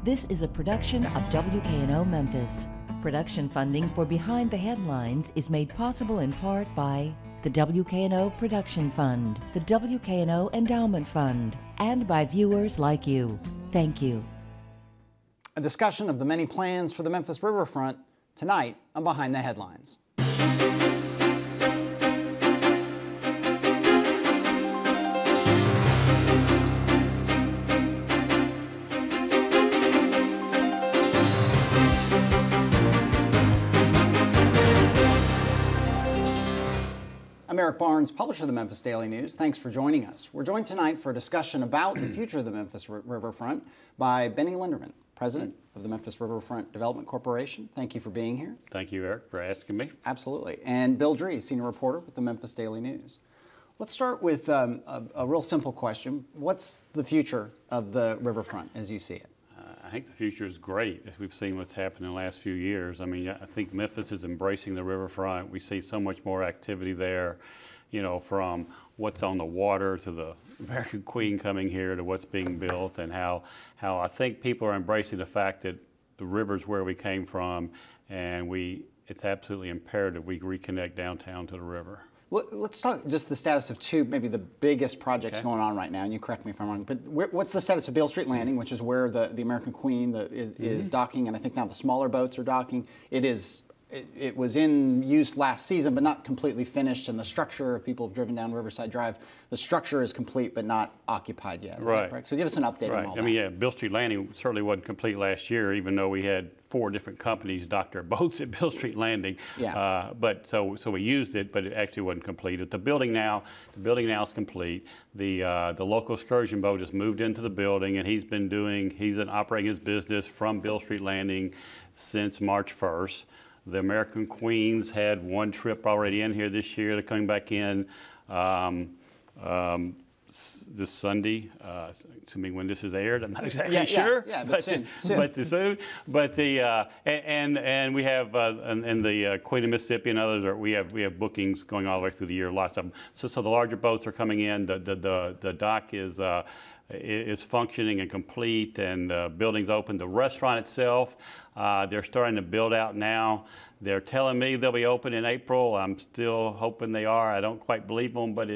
This is a production of WKNO Memphis. Production funding for Behind the Headlines is made possible in part by the WKNO Production Fund, the WKNO Endowment Fund, and by viewers like you. Thank you. A discussion of the many plans for the Memphis riverfront tonight on Behind the Headlines. I'm Eric Barnes, publisher of the Memphis Daily News. Thanks for joining us. We're joined tonight for a discussion about the future of the Memphis riverfront by Benny Linderman, president of the Memphis Riverfront Development Corporation. Thank you for being here. Thank you, Eric, for asking me. Absolutely. And Bill Dree, senior reporter with the Memphis Daily News. Let's start with a real simple question. What's the future of the riverfront as you see it? I think the future is great, as we've seen what's happened in the last few years. I mean, I think Memphis is embracing the riverfront. We see so much more activity there, you know, from what's on the water to the American Queen coming here to what's being built, and how I think people are embracing the fact that the river's where we came from, and it's absolutely imperative we reconnect downtown to the river. Well, let's talk just the status of two, maybe the biggest projects going on right now, and you correct me if I'm wrong, but what's the status of Beale Street Landing, which is where the American Queen is docking, and I think now the smaller boats are docking. It was in use last season, but not completely finished, and the structure, if people have driven down Riverside Drive, the structure is complete but not occupied yet. Is that correct? So give us an update on all that. I mean, yeah, Beale Street Landing certainly wasn't complete last year, even though we had 4 different companies dock their boats at Beale Street Landing. Yeah. But so we used it, but it actually wasn't completed. The building now is complete. The local excursion boat has moved into the building, and he's been operating his business from Beale Street Landing since March 1st. The American Queens had 1 trip already in here this year. They're coming back in this Sunday. Assuming when this is aired, I'm not exactly sure. Yeah, but soon. But soon. But and we have and the Queen of Mississippi and others we have bookings going all the way through the year. Lots of them. So the larger boats are coming in. The dock is functioning and complete, and the building's open. The restaurant itself, they're starting to build out now. They're telling me they'll be open in April. I'm still hoping they are. I don't quite believe them, but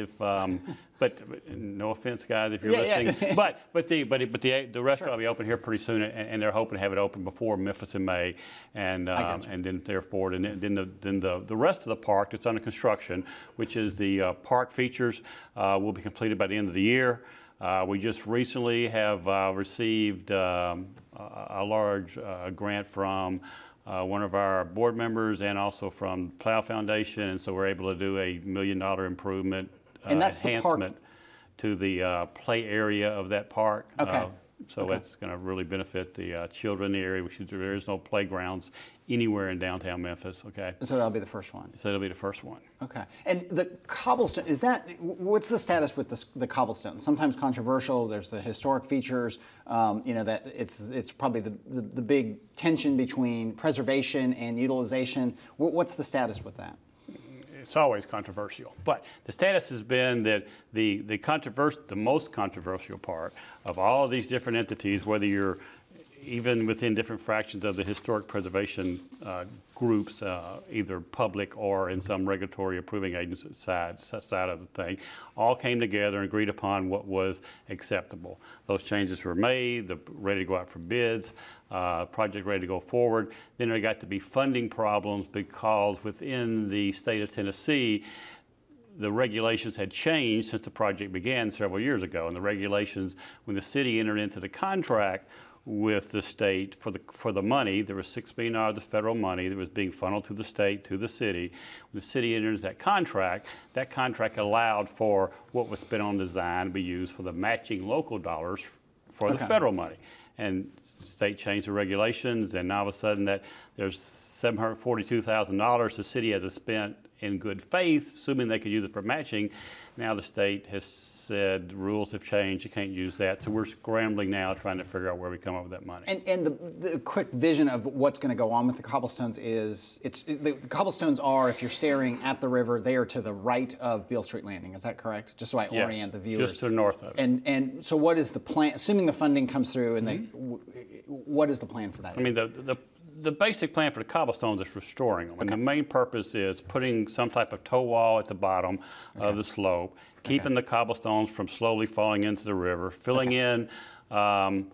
but no offense, guys, if you're listening. Yeah. But the restaurant will be open here pretty soon, and they're hoping to have it open before Memphis in May, and then therefore, and then the rest of the park that's under construction, which is the park features, will be completed by the end of the year. We just recently have received a large grant from one of our board members and also from Plow Foundation, and so we're able to do a $1 million improvement enhancement to the play area of that park. Okay. So that's going to really benefit the children in the area. There is no playgrounds anywhere in downtown Memphis. Okay. So that'll be the first one. So that'll be the first one. Okay. And the cobblestone, what's the status with the cobblestone? Sometimes controversial. There's the historic features. You know, that it's probably the big tension between preservation and utilization. What's the status with that? It's always controversial, but the status has been that the most controversial part of all of these different entities, whether you're even within different fractions of the historic preservation groups, either public or in some regulatory approving agency side of the thing, all came together and agreed upon what was acceptable. Those changes were made, ready to go out for bids, project ready to go forward. Then there got to be funding problems because within the state of Tennessee, the regulations had changed since the project began several years ago. And the regulations, when the city entered into the contract with the state for the money, there was $6 million of federal money that was being funneled to the state, to the city. When the city entered that contract allowed for what was spent on design to be used for the matching local dollars for the federal money. And the state changed the regulations, and now all of a sudden that there's $742,000 the city has spent in good faith, assuming they could use it for matching. Now the state has said rules have changed, you can't use that. So we're scrambling now trying to figure out where we come up with that money. And the quick vision of what's going to go on with the cobblestones is, the cobblestones are, if you're staring at the river, they are to the right of Beale Street Landing. Is that correct? Just so I orient the viewers. Just to the north of it. And so what is the plan, assuming the funding comes through, and what is the plan for that? I mean, the basic plan for the cobblestones is restoring them. And the main purpose is putting some type of toe wall at the bottom of the slope, keeping the cobblestones from slowly falling into the river, filling in the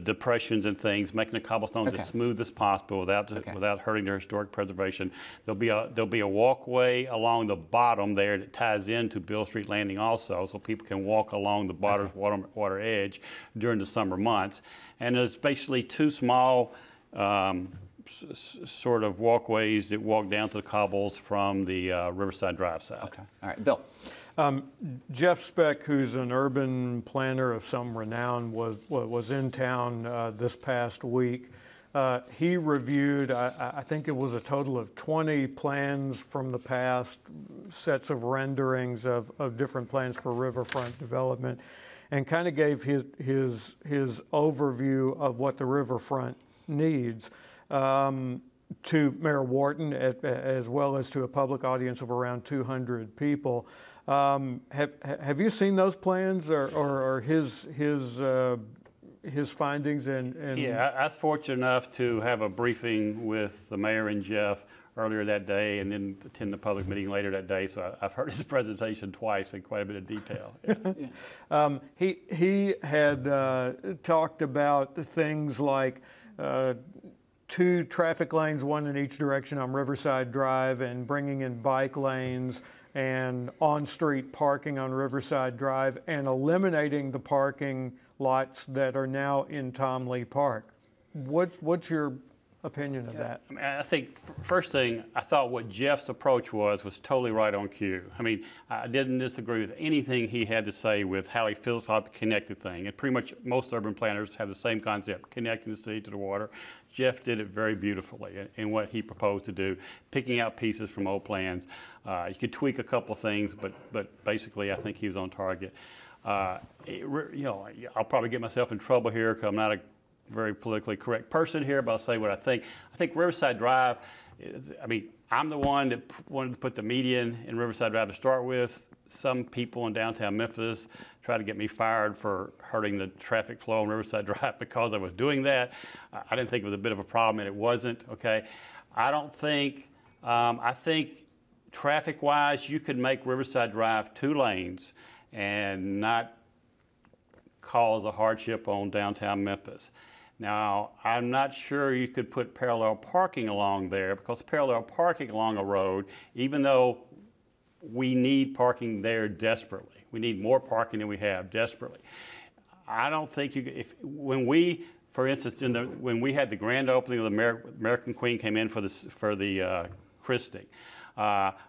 depressions and things, making the cobblestones as smooth as possible without hurting their historic preservation. There'll be a walkway along the bottom there that ties into Beale Street Landing also, so people can walk along the water edge during the summer months. And there's basically two small sort of walkways that walk down to the cobbles from the Riverside Drive side. Okay. All right, Bill. Jeff Speck, who's an urban planner of some renown, was in town this past week. He reviewed, I think it was a total of 20 plans from the past, sets of renderings of different plans for riverfront development, and kind of gave his overview of what the riverfront needs to Mayor Wharton, as well as to a public audience of around 200 people. Have you seen those plans or his findings? And Yeah, I was fortunate enough to have a briefing with the mayor and Jeff earlier that day, and then attend the public meeting later that day. So I've heard his presentation twice in quite a bit of detail. Yeah. He had talked about things like 2 traffic lanes, 1 in each direction on Riverside Drive, and bringing in bike lanes and on-street parking on Riverside Drive, and eliminating the parking lots that are now in Tom Lee Park. What's your opinion of that? I mean, I think first thing, I thought what Jeff's approach was totally right on cue. I mean, I didn't disagree with anything he had to say with how he philosophically connected thing. And pretty much most urban planners have the same concept, connecting the city to the water. Jeff did it very beautifully in what he proposed to do, picking out pieces from old plans. You could tweak a couple of things, but basically I think he was on target. You know, I'll probably get myself in trouble here because I'm not a very politically correct person here, but I'll say what I think. I think Riverside Drive I mean, I'm the one that wanted to put the median in Riverside Drive to start with. Some people in downtown Memphis tried to get me fired for hurting the traffic flow on Riverside Drive because I was doing that. I didn't think it was a bit of a problem, and it wasn't, okay? I don't think, I think traffic-wise, you could make Riverside Drive 2 lanes and not cause a hardship on downtown Memphis. Now, I'm not sure you could put parallel parking along there, because parallel parking along a road, even though we need parking there desperately, we need more parking than we have desperately. I don't think you could, when we, for instance, when we had the grand opening of the American Queen came in for the christening,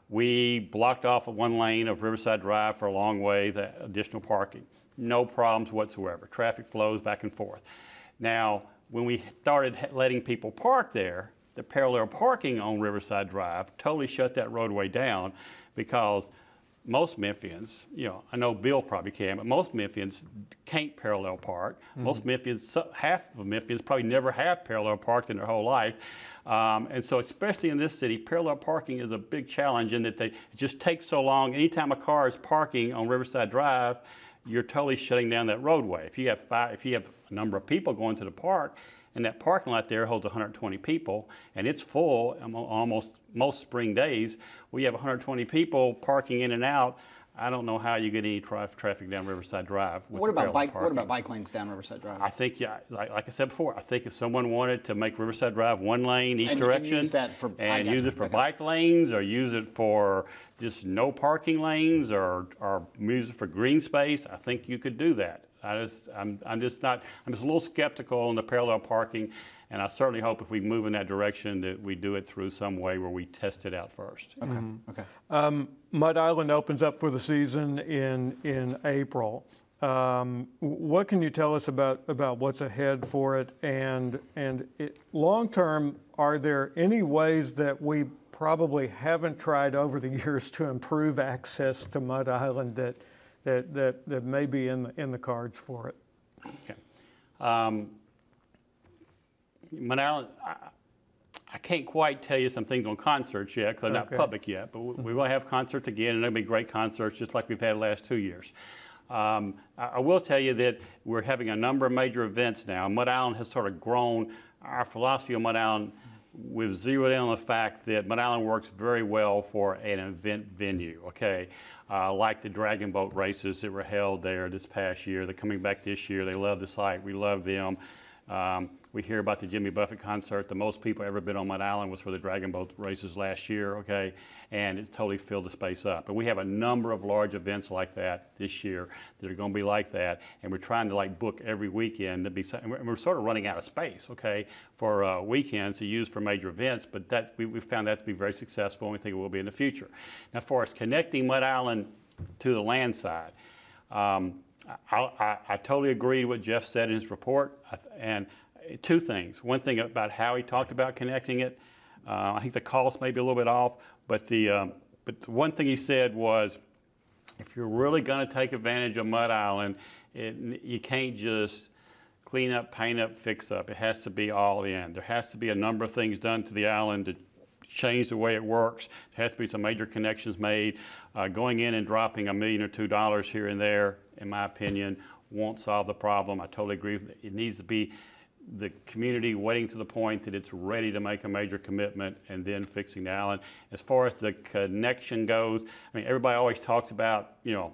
we blocked off one lane of Riverside Drive for a long way, the additional parking. No problems whatsoever. Traffic flows back and forth. Now, when we started letting people park there, the parallel parking on Riverside Drive totally shut that roadway down, because most Memphians, you know, I know Bill probably can, but most Memphians can't parallel park. Mm-hmm. Most Memphians, half of Memphians probably never have parallel parked in their whole life. And so especially in this city, parallel parking is a big challenge in that it just takes so long. Anytime a car is parking on Riverside Drive, you're totally shutting down that roadway. If you have a number of people going to the park, and that parking lot there holds 120 people, and it's full almost most spring days, we have 120 people parking in and out. I don't know how you get any traffic down Riverside Drive. What about bike lanes down Riverside Drive? I think, yeah, like I said before, I think if someone wanted to make Riverside Drive 1 lane each direction, use that for, use it for bike lanes, or use it for just no parking lanes, or use it for green space, I think you could do that. I'm just a little skeptical on the parallel parking, and I certainly hope if we move in that direction that we do it through some way where we test it out first. Okay. Mm-hmm. Okay. Mud Island opens up for the season in April. What can you tell us about what's ahead for it? And long term, are there any ways that we probably haven't tried over the years to improve access to Mud Island that may be in the cards for it. Okay. Mud Island, I can't quite tell you some things on concerts yet because they're not public yet, but we will have concerts again, and they'll be great concerts just like we've had the last 2 years. I will tell you that we're having a number of major events now. Mud Island has sort of grown. Our philosophy on Mud Island, we've zeroed in on the fact that Mud Island works very well for an event venue, okay? Like the Dragon Boat races that were held there this past year. They're coming back this year. They love the site. We love them. We hear about the Jimmy Buffett concert. The most people ever been on Mud Island was for the Dragon Boat races last year, okay? And it totally filled the space up. But we have a number of large events like that this year that are going to be like that, and we're trying to like book every weekend to be, and we're sort of running out of space, okay, for weekends to use for major events, but that we found that to be very successful, and we think it will be in the future. Now, for us connecting Mud Island to the land side, I totally agree with what Jeff said in his report, and two things. One thing about how he talked about connecting it, I think the cost may be a little bit off, but the one thing he said was, if you're really going to take advantage of Mud Island, you can't just clean up, paint up, fix up. It has to be all in. There has to be a number of things done to the island to change the way it works. There has to be some major connections made. Going in and dropping $1 million or $2 million here and there, in my opinion, won't solve the problem. I totally agree. It needs to be the community waiting to the point that it's ready to make a major commitment and then fixing the island. As far as the connection goes, I mean, everybody always talks about, you know,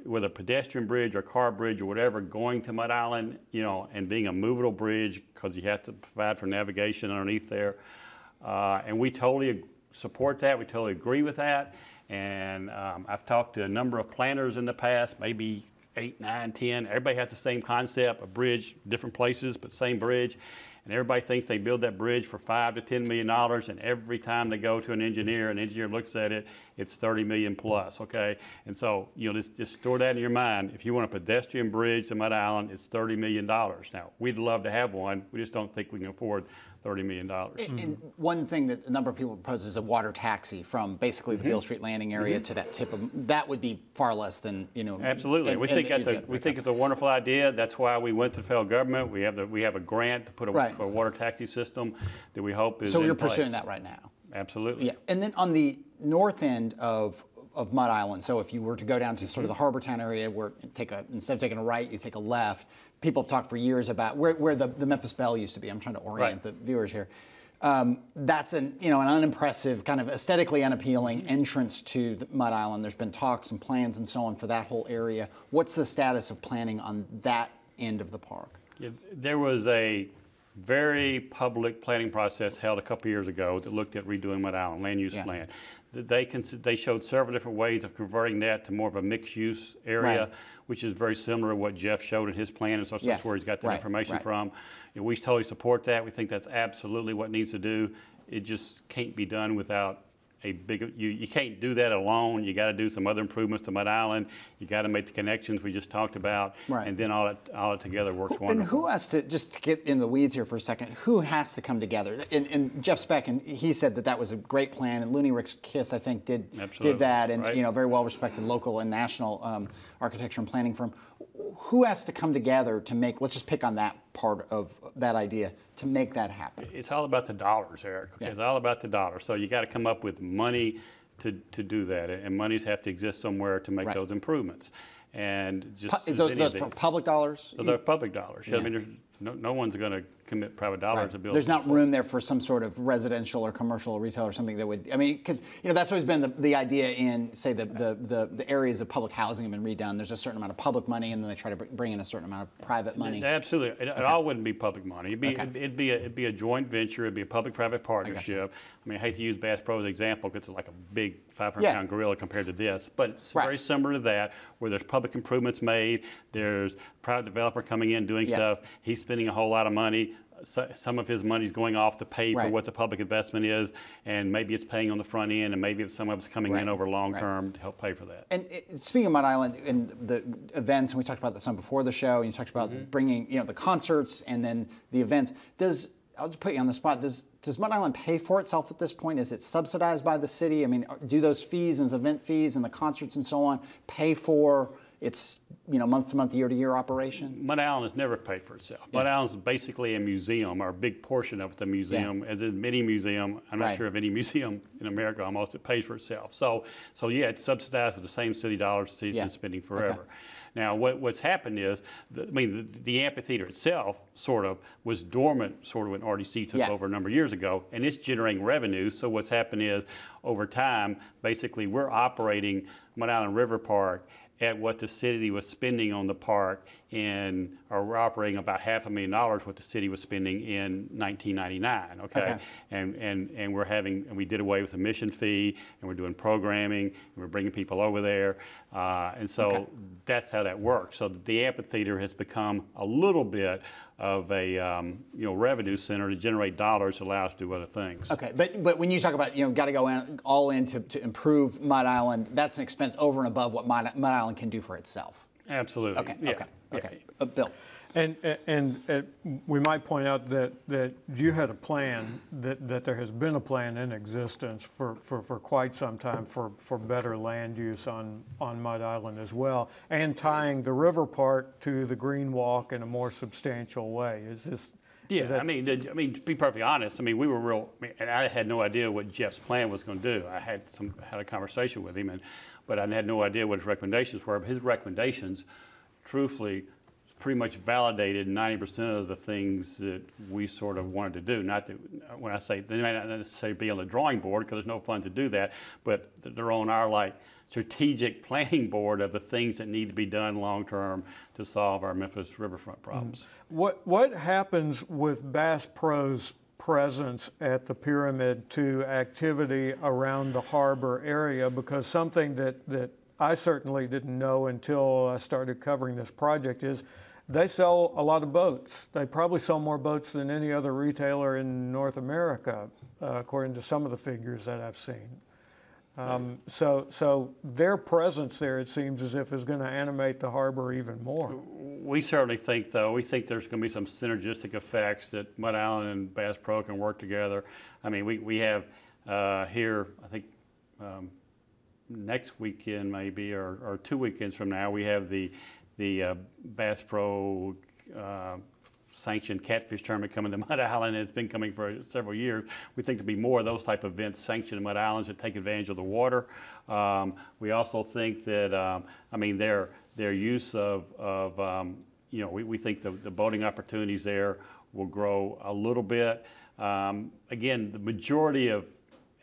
whether a pedestrian bridge or car bridge or whatever going to Mud Island, you know, and being a movable bridge because you have to provide for navigation underneath there. And we totally support that. We totally agree with that. And I've talked to a number of planners in the past, maybe 8, 9, 10. Everybody has the same concept, a bridge, different places, but same bridge. And everybody thinks they build that bridge for $5 to $10 million, and every time they go to an engineer looks at it, it's 30 million plus, okay? And so, you know, just store that in your mind. If you want a pedestrian bridge to Mud Island, it's $30 million. Now, we'd love to have one. We just don't think we can afford $30 million. And one thing that a number of people propose is a water taxi from basically the Beale Street Landing area to that tip of, that would be far less than, you know. Absolutely. We think it's a wonderful idea. That's why we went to the federal government. We have a grant to put a water taxi system that we hope is So you're in place. pursuing that right now? Absolutely. Yeah. And then on the north end of Mud Island, so if you were to go down to sort of the Harbortown area, where instead of taking a right, you take a left. People have talked for years about where the Memphis Belle used to be. I'm trying to orient the viewers here. That's an unimpressive, kind of aesthetically unappealing entrance to the Mud Island. There's been talks and plans and so on for that whole area. What's the status of planning on that end of the park? Yeah, there was a very public planning process held a couple years ago that looked at redoing Mud Island, land use plan. They showed several different ways of converting that to more of a mixed-use area, which is very similar to what Jeff showed in his plan, and so that's where he's got that information from. You know, we totally support that. We think that's absolutely what needs to do. It just can't be done without a big, you can't do that alone. You got to do some other improvements to Mud Island. You got to make the connections we just talked about, and then all it together works wonderful. And who has to, just to get in the weeds here for a second, who has to come together? And Jeff Speck, and he said that was a great plan, and Looney Ricks Kiss, I think, did that, and you know, very well respected local and national architecture and planning firm. Who has to come together to make, let's just pick on that part of that idea, to make that happen? It's all about the dollars, Eric. Okay? It's all about the dollars. So you got to come up with money to do that, and monies have to exist somewhere to make those improvements. And just those public dollars? Those are public dollars. I mean, there's no one's going to commit private dollars to build. There's not room there for some sort of residential or commercial or retail or something that would, I mean, because you know that's always been the idea in, say, the areas of public housing have been redone. There's a certain amount of public money, and then they try to bring in a certain amount of private money. Absolutely, it all wouldn't be public money. It'd be a joint venture. It'd be a public-private partnership. I mean, I hate to use Bass Pro as an example because it's like a big 500-pound gorilla compared to this, but it's very similar to that, where there's public improvements made. There's a private developer coming in doing stuff. He's spending a whole lot of money. Some of his money is going off to pay for what the public investment is, and maybe it's paying on the front end, and maybe some of it's coming in over long term to help pay for that. And speaking of Mud Island and the events, and we talked about this some before the show, and you talked about bringing, you know, the concerts and then the events. I'll just put you on the spot. Does does Mud Island pay for itself at this point? Is it subsidized by the city? I mean, do those fees and event fees and the concerts and so on pay for its month to month, year to year operation? Mud Island has never paid for itself. Mud Island is basically a museum, or a big portion of the museum, as in many museum. I'm not sure of any museum in America almost that pays for itself. So yeah, it's subsidized with the same city dollars the city's been spending forever. Okay. Now, what's happened is, the amphitheater itself sort of was dormant, sort of when RDC took over a number of years ago, and it's generating revenue. So what's happened is, over time, basically, we're operating Mud Island River Park at what the city was spending on the park, or we're operating about $500,000 what the city was spending in 1999. Okay, and we did away with the mission fee, and we're doing programming, and we're bringing people over there, and so that's how that works. So the amphitheater has become a little bit of a revenue center to generate dollars to allow us to do other things. Okay, but when you talk about got to go all in to improve Mud Island, that's an expense over and above what Mud Island can do for itself. Absolutely. Okay. Bill. And we might point out that you had a plan, that there has been a plan in existence for quite some time for better land use on Mud Island as well, and tying the river park to the Green Walk in a more substantial way. Is this? Yeah, I mean, to be perfectly honest, we were and I had no idea what Jeff's plan was going to do. I had a conversation with him, but I had no idea what his recommendations were. But his recommendations, truthfully, pretty much validated 90% of the things that we sort of wanted to do. Not that, when I say, they may not necessarily be on the drawing board, because there's no funds to do that, but they're on our strategic planning board of the things that need to be done long term to solve our Memphis riverfront problems. What happens with Bass Pro's presence at the Pyramid to activity around the harbor area? Because something that I certainly didn't know until I started covering this project is they sell a lot of boats. They probably sell more boats than any other retailer in North America, according to some of the figures that I've seen. So their presence there, it seems as if, is going to animate the harbor even more. We certainly think, though, there's going to be some synergistic effects that Mud Island and Bass Pro can work together. We have here, I think, next weekend maybe, or 2 weekends from now, we have the Bass Pro sanctioned catfish tournament coming to Mud Island. It's been coming for several years. We think there'll be more of those type of events sanctioned in Mud Islands that take advantage of the water. We also think that their use of we think the boating opportunities there will grow a little bit. Again, the majority of,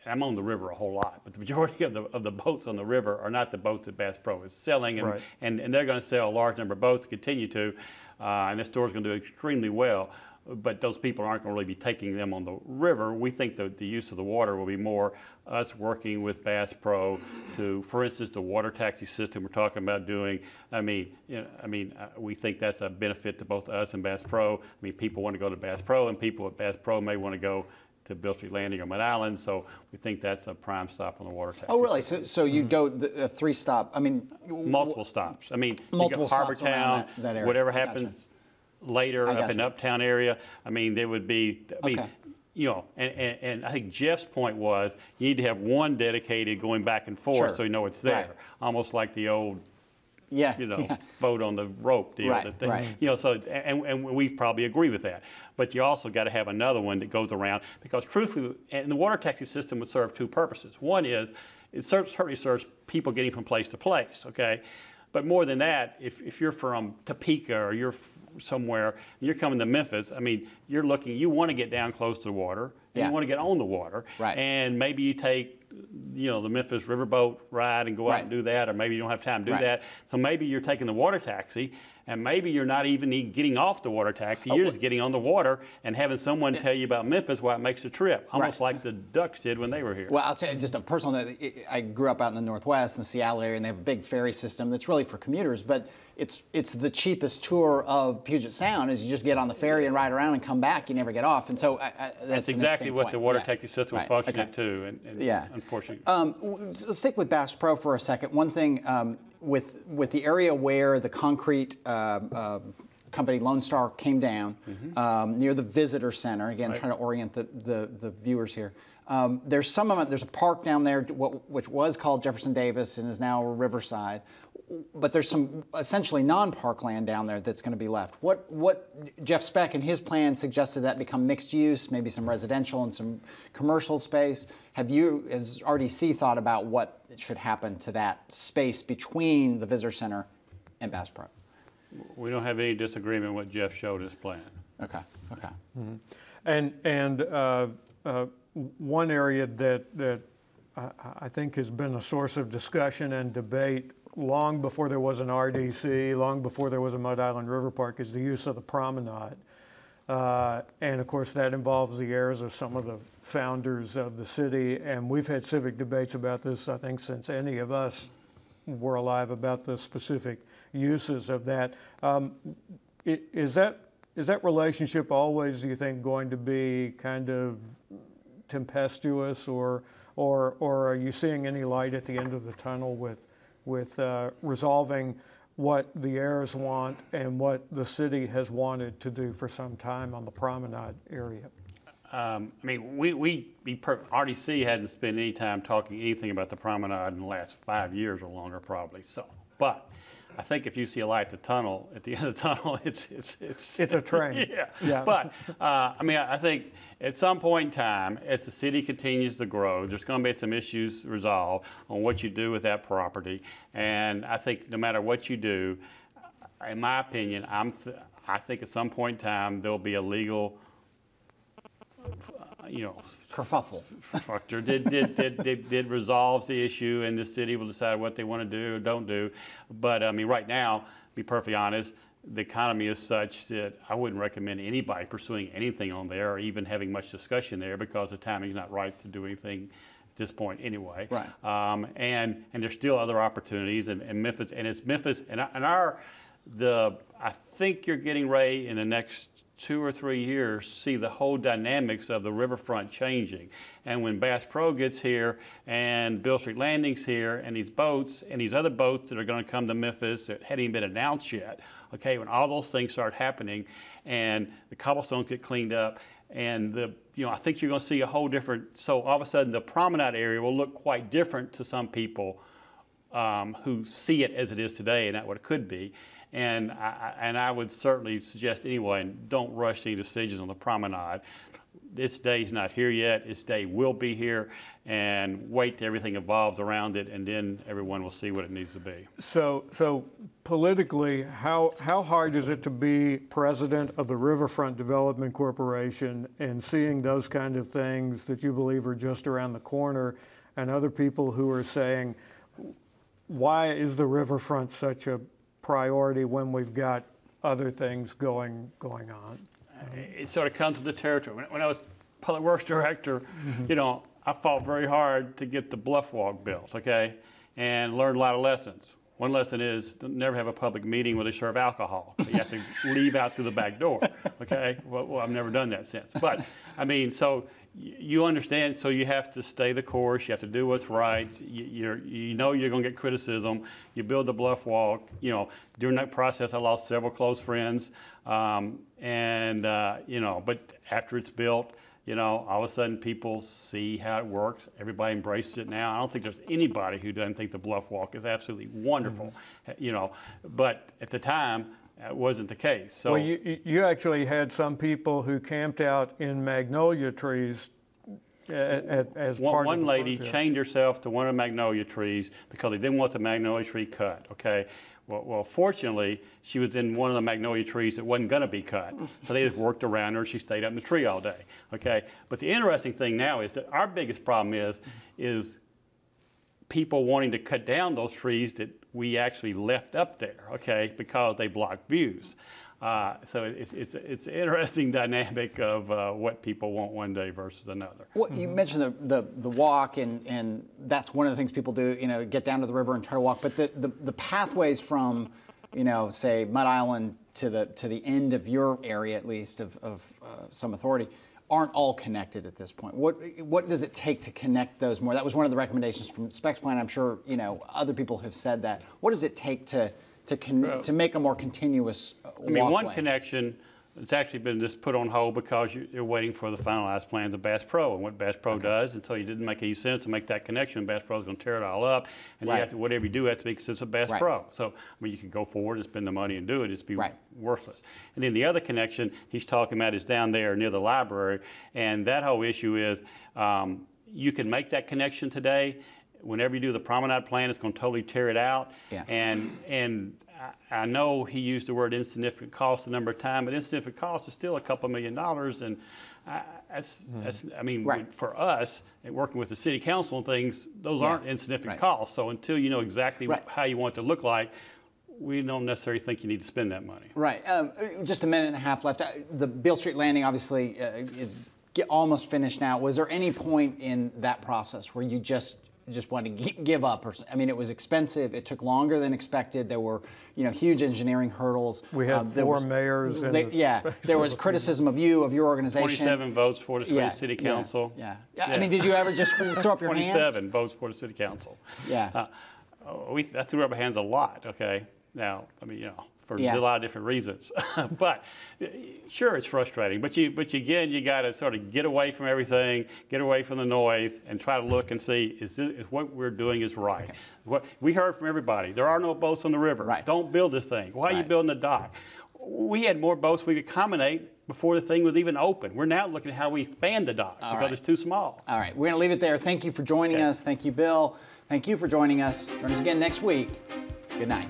I'm on the river a whole lot, but the majority of the boats on the river are not the boats that Bass Pro is selling, and they're going to sell a large number of boats, continue to, and this store is going to do extremely well. But those people aren't going to really be taking them on the river. We think that the use of the water will be more us working with Bass Pro to, for instance, the water taxi system we're talking about doing. We think that's a benefit to both us and Bass Pro. People want to go to Bass Pro, and people at Bass Pro may want to go to Beale Street Landing or Mud Island, so we think that's a prime stop on the water taxi. Oh, really? So you'd go a 3-stop? Multiple stops. Multiple Harbor stops Town, that area. whatever happens later up in the uptown area. There would be. And I think Jeff's point was you need to have one dedicated going back and forth, so you know it's there, almost like the old. Boat on the rope deal. And we probably agree with that. But you also got to have another one that goes around, because truthfully, and the water taxi system would serve two purposes. One is it certainly serves people getting from place to place, okay? But more than that, if you're from Topeka or you're somewhere and you're coming to Memphis, you want to get down close to the water, and you want to get on the water, and maybe you take the Memphis riverboat ride and go out and do that, or maybe you don't have time to do that. So maybe you're taking the water taxi, and maybe you're not even getting off the water taxi. You're just getting on the water and having someone tell you about Memphis, why it makes the trip, almost like the Ducks did when they were here. Well, I'll tell you just a personal note. I grew up out in the Northwest, in the Seattle area, and they have a big ferry system that's really for commuters, but it's the cheapest tour of Puget Sound is you just get on the ferry and ride around and come back. You never get off, and so that's exactly what the water taxi system will function at too. Unfortunately, let's stick with Bass Pro for a second. One thing with the area where the concrete company Lone Star came down near the visitor center. Again, trying to orient the viewers here. There's a park down there which was called Jefferson Davis and is now Riverside. But there's some essentially non-park land down there that's going to be left. What Jeff Speck and his plan suggested that become mixed use, maybe some residential and some commercial space. Has RDC thought about what should happen to that space between the visitor center and Bass Pro? We don't have any disagreement with what Jeff showed his plan. Okay. And one area that I think has been a source of discussion and debate long before there was an RDC, long before there was a Mud Island River Park, is the use of the promenade. And of course that involves the heirs of some of the founders of the city, and we've had civic debates about this, I think, since any of us were alive, about the specific uses of that. Is that relationship always, do you think, going to be kind of tempestuous, or are you seeing any light at the end of the tunnel with resolving what the heirs want and what the city has wanted to do for some time on the promenade area? I mean, RDC hadn't spent any time talking anything about the promenade in the last 5 years or longer, probably. So, but I think if you see a light at the tunnel, at the end of the tunnel, it's a train. Yeah. But I mean, I think at some point in time, as the city continues to grow, there's going to be some issues resolved on what you do with that property. And I think no matter what you do, in my opinion, I think at some point in time there'll be a legal, kerfuffle. Did resolves the issue, and the city will decide what they want to do or don't do. But I mean, right now, to be perfectly honest, the economy is such that I wouldn't recommend anybody pursuing anything on there or even having much discussion there, because the timing's not right to do anything at this point anyway. Right. And there's still other opportunities, and Memphis, and it's Memphis, I think you're getting ready in the next 2 or 3 years see the whole dynamics of the riverfront changing. And when Bass Pro gets here and Beale Street Landing's here and these boats and these other boats that are going to come to Memphis that hadn't even been announced yet, okay, when all those things start happening and the cobblestones get cleaned up, and I think you're going to see a whole different, so all of a sudden the promenade area will look quite different to some people who see it as it is today and not what it could be. And I would certainly suggest anyway, don't rush any decisions on the promenade. Its day's not here yet. Its day will be here, and wait till everything evolves around it, and then everyone will see what it needs to be. So politically, how hard is it to be president of the Riverfront Development Corporation and seeing those kind of things that you believe are just around the corner, and other people who are saying, why is the riverfront such a priority when we've got other things going on? It sort of comes with the territory. When I was public works director, I fought very hard to get the bluff walk built, okay, and learned a lot of lessons. One lesson is to never have a public meeting where they serve alcohol. You have to leave out through the back door, okay? Well, I've never done that since. But, I mean, so you understand, so you have to stay the course. You have to do what's right. You know you're going to get criticism. You build the bluff walk. During that process, I lost several close friends. But after it's built, all of a sudden people see how it works. Everybody embraces it now. I don't think there's anybody who doesn't think the bluff walk is absolutely wonderful, But at the time, that wasn't the case. So, well, you actually had some people who camped out in magnolia trees as part of one the lady protest. chained herself to one of the magnolia trees because they didn't want the magnolia tree cut, okay? Well, fortunately, she was in one of the magnolia trees that wasn't going to be cut. So they just worked around her. She stayed up in the tree all day, okay? But the interesting thing now is that our biggest problem is people wanting to cut down those trees that we actually left up there, okay, because they block views. So it's an interesting dynamic of what people want one day versus another. Well, you mentioned the walk, and that's one of the things people do, get down to the river and try to walk. But the pathways from, say Mud Island to the end of your area, at least of some authority, aren't all connected at this point. What does it take to connect those more? That was one of the recommendations from Speck's plan. I'm sure other people have said that. What does it take to to make a more continuous I mean, one walkway. connection, it's actually been just put on hold because you're waiting for the finalized plans of Bass Pro and what Bass Pro does, and so it didn't make any sense to make that connection. Bass Pro's going to tear it all up, and you have to, whatever you do has to be consistent with Bass Pro. So, I mean, you can go forward and spend the money and do it, it'd be worthless. And then the other connection he's talking about is down there near the library, and that whole issue is you can make that connection today. Whenever you do the promenade plan, it's going to totally tear it out. Yeah. And I know he used the word insignificant cost a number of times, but insignificant cost is still a couple $1 million, and that's I mean, for us, and working with the city council and things, those aren't insignificant costs. So until you know exactly how you want it to look like, we don't necessarily think you need to spend that money. Right. Just a minute and a half left. The Beale Street Landing, obviously, almost finished now. Was there any point in that process where you just wanted to give up? Or, I mean, it was expensive. It took longer than expected. There were, huge engineering hurdles. We had four mayors. There was criticism of you, of your organization. 27 votes for the city council. I mean, did you ever just throw up your hands? 27 votes for the city council. Yeah. I threw up my hands a lot. Okay. Now, I mean, for a lot of different reasons. But sure, it's frustrating. But again, you got to sort of get away from everything, get away from the noise, and try to look and see is what we're doing is right. Okay. What we heard from everybody: there are no boats on the river. Right. Don't build this thing. Why are you building the dock? We had more boats we could accommodate before the thing was even open. We're now looking at how we expand the dock because it's too small. All right, we're going to leave it there. Thank you for joining us. Thank you, Bill. Thank you for joining us. Join us again next week. Good night.